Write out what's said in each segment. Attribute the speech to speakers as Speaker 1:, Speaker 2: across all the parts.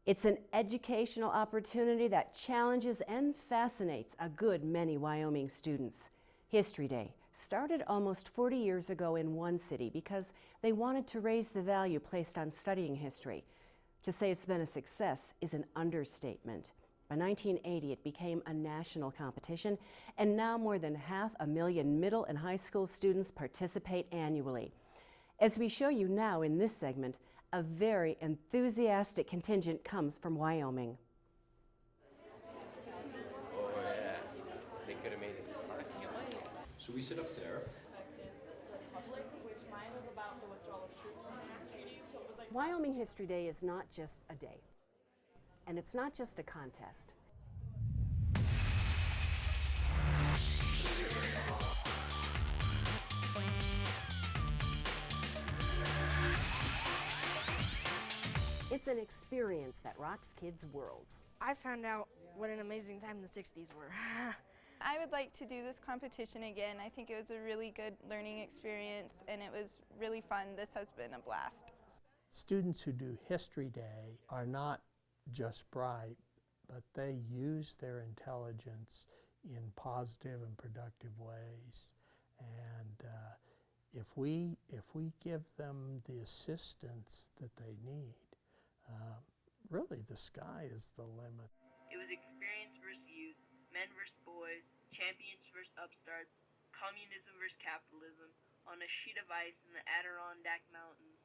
Speaker 1: It's an educational opportunity that challenges and fascinates a good many Wyoming students. History Day started almost 40 years ago in one city because they wanted to raise the value placed on studying history. To say it's been a success is an understatement. By 1980, it became a national competition, and now more than 500,000 middle and high school students participate annually. As we show you now in this segment, a very enthusiastic contingent comes from Wyoming.
Speaker 2: Oh yeah, they could have made it.
Speaker 3: So we sit up there.
Speaker 1: Wyoming History Day is not just a day, and it's not just a contest. It's an experience that rocks kids' worlds.
Speaker 4: I found out what an amazing time the 60s were.
Speaker 5: I would like to do this competition again. I think it was a really good learning experience and it was really fun. This has been a blast.
Speaker 6: Students who do History Day are not just bright, but they use their intelligence in positive and productive ways. And if we give them the assistance that they need, really the sky is the limit.
Speaker 7: It was experience versus youth, men versus boys, champions versus upstarts, communism versus capitalism, on a sheet of ice in the Adirondack Mountains.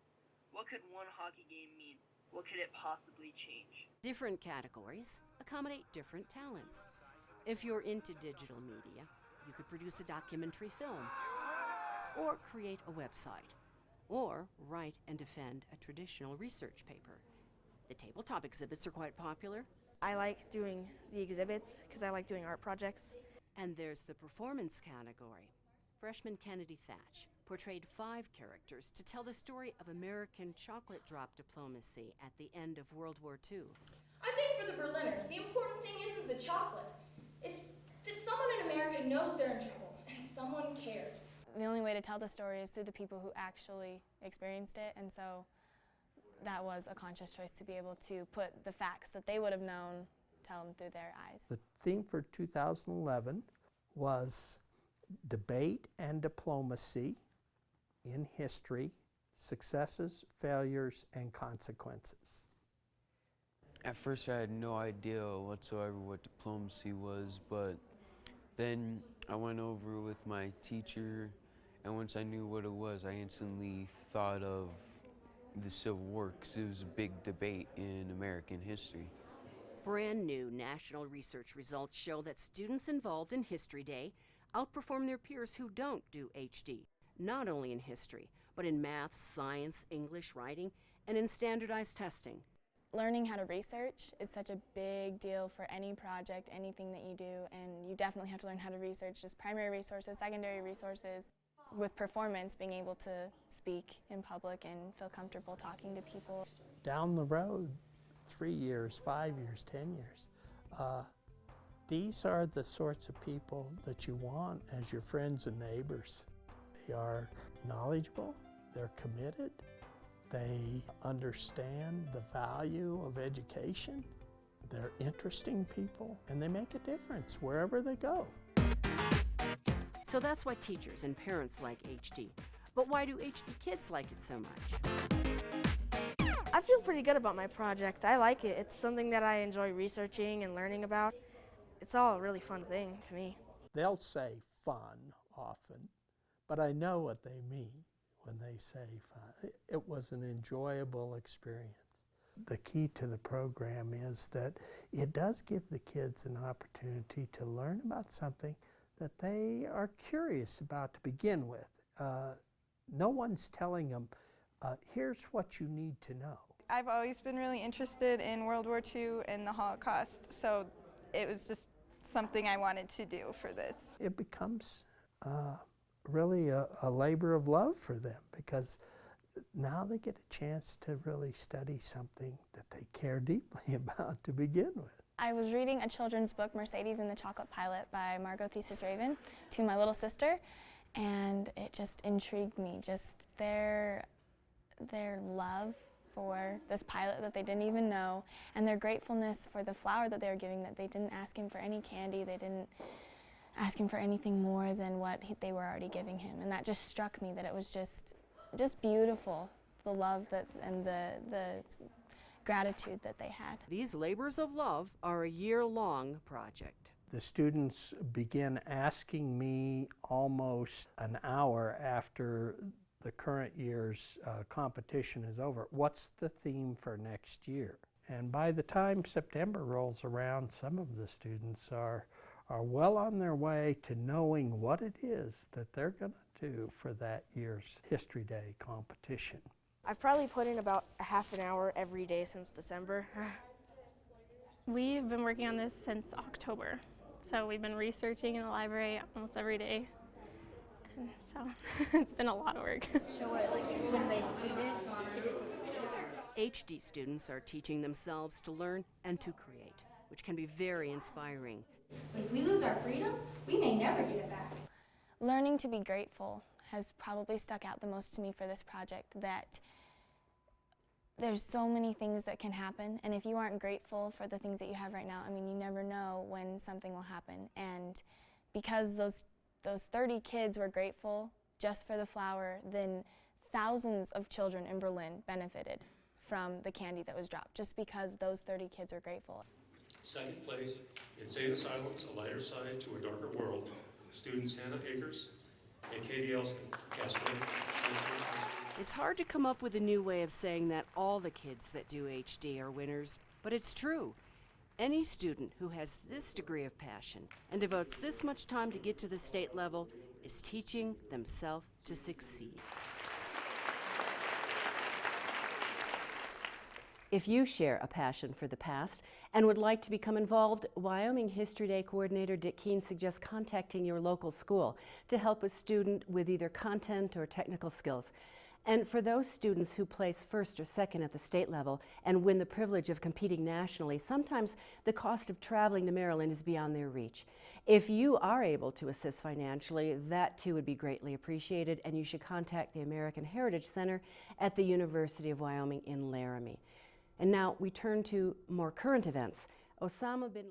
Speaker 7: What could one hockey game mean? What could it possibly change?
Speaker 1: Different categories accommodate different talents. If you're into digital media, you could produce a documentary film, or create a website, or write and defend a traditional research paper. The tabletop exhibits are quite popular.
Speaker 4: I like doing the exhibits because I like doing art projects.
Speaker 1: And there's the performance category. Freshman Kennedy Thatch portrayed 5 characters to tell the story of American chocolate drop diplomacy at the end of World War II.
Speaker 8: I think for the Berliners, the important thing isn't the chocolate. It's that someone in America knows they're in trouble and someone cares.
Speaker 9: The only way to tell the story is through the people who actually experienced it, and so that was a conscious choice to be able to put the facts that they would have known, tell them through their eyes.
Speaker 6: The theme for 2011 was debate and diplomacy in history, successes, failures, and consequences.
Speaker 2: At first I had no idea whatsoever what diplomacy was, but then I went over with my teacher, and once I knew what it was, I instantly thought of the Civil War, because it was a big debate in American history.
Speaker 1: Brand new national research results show that students involved in History Day outperform their peers who don't do HD, not only in history, but in math, science, English, writing, and in standardized testing.
Speaker 9: Learning how to research is such a big deal for any project, anything that you do, and you definitely have to learn how to research just primary resources, secondary resources. With performance, being able to speak in public and feel comfortable talking to people.
Speaker 6: Down the road, 3 years, 5 years, 10 years, these are the sorts of people that you want as your friends and neighbors. They are knowledgeable, they're committed, they understand the value of education, they're interesting people, and they make a difference wherever they go.
Speaker 1: So that's why teachers and parents like HD. But why do HD kids like it so much?
Speaker 4: I feel pretty good about my project. I like it. It's something that I enjoy researching and learning about. It's all a really fun thing to me.
Speaker 6: They'll say fun often, but I know what they mean when they say fun. It was an enjoyable experience. The key to the program is that it does give the kids an opportunity to learn about something that they are curious about to begin with. No one's telling them, here's what you need to know.
Speaker 5: I've always been really interested in World War II and the Holocaust, so it was just something I wanted to do for this.
Speaker 6: It becomes really a labor of love for them, because now they get a chance to really study something that they care deeply about to begin with.
Speaker 9: I was reading a children's book, Mercedes and the Chocolate Pilot by Margot Thesis Raven, to my little sister, and it just intrigued me, just their love for this pilot that they didn't even know, and their gratefulness for the flower that they were giving, that they didn't ask him for any candy, they didn't ask him for anything more than what they were already giving him. And that just struck me, that it was just beautiful, the love and the gratitude that they had.
Speaker 1: These labors of love are a year-long project.
Speaker 6: The students begin asking me almost an hour after the current year's competition is over, what's the theme for next year? And by the time September rolls around, some of the students are well on their way to knowing what it is that they're going to do for that year's History Day competition.
Speaker 4: I've probably put in about a half an hour every day since December.
Speaker 10: We've been working on this since October. So we've been researching in the library almost every day. And so it's been a lot of work.
Speaker 8: Show it, like when they read it, it just says
Speaker 1: HD students are teaching themselves to learn and to create, which can be very inspiring.
Speaker 8: But if we lose our freedom, we may never get it back.
Speaker 9: Learning to be grateful has probably stuck out the most to me for this project, that there's so many things that can happen, and if you aren't grateful for the things that you have right now, I mean, you never know when something will happen. And because those 30 kids were grateful just for the flower, then thousands of children in Berlin benefited from the candy that was dropped, just because those 30 kids were grateful.
Speaker 11: Second place in Say the Silence, A Lighter Side to a Darker World, students Hannah Akers and Katie Elston, Casper.
Speaker 1: It's hard to come up with a new way of saying that all the kids that do HD are winners, but it's true. Any student who has this degree of passion and devotes this much time to get to the state level is teaching themselves to succeed. If you share a passion for the past and would like to become involved, Wyoming History Day Coordinator Dick Kean suggests contacting your local school to help a student with either content or technical skills. And for those students who place first or second at the state level and win the privilege of competing nationally, sometimes the cost of traveling to Maryland is beyond their reach. If you are able to assist financially, that too would be greatly appreciated, and you should contact the American Heritage Center at the University of Wyoming in Laramie. And now we turn to more current events. Osama bin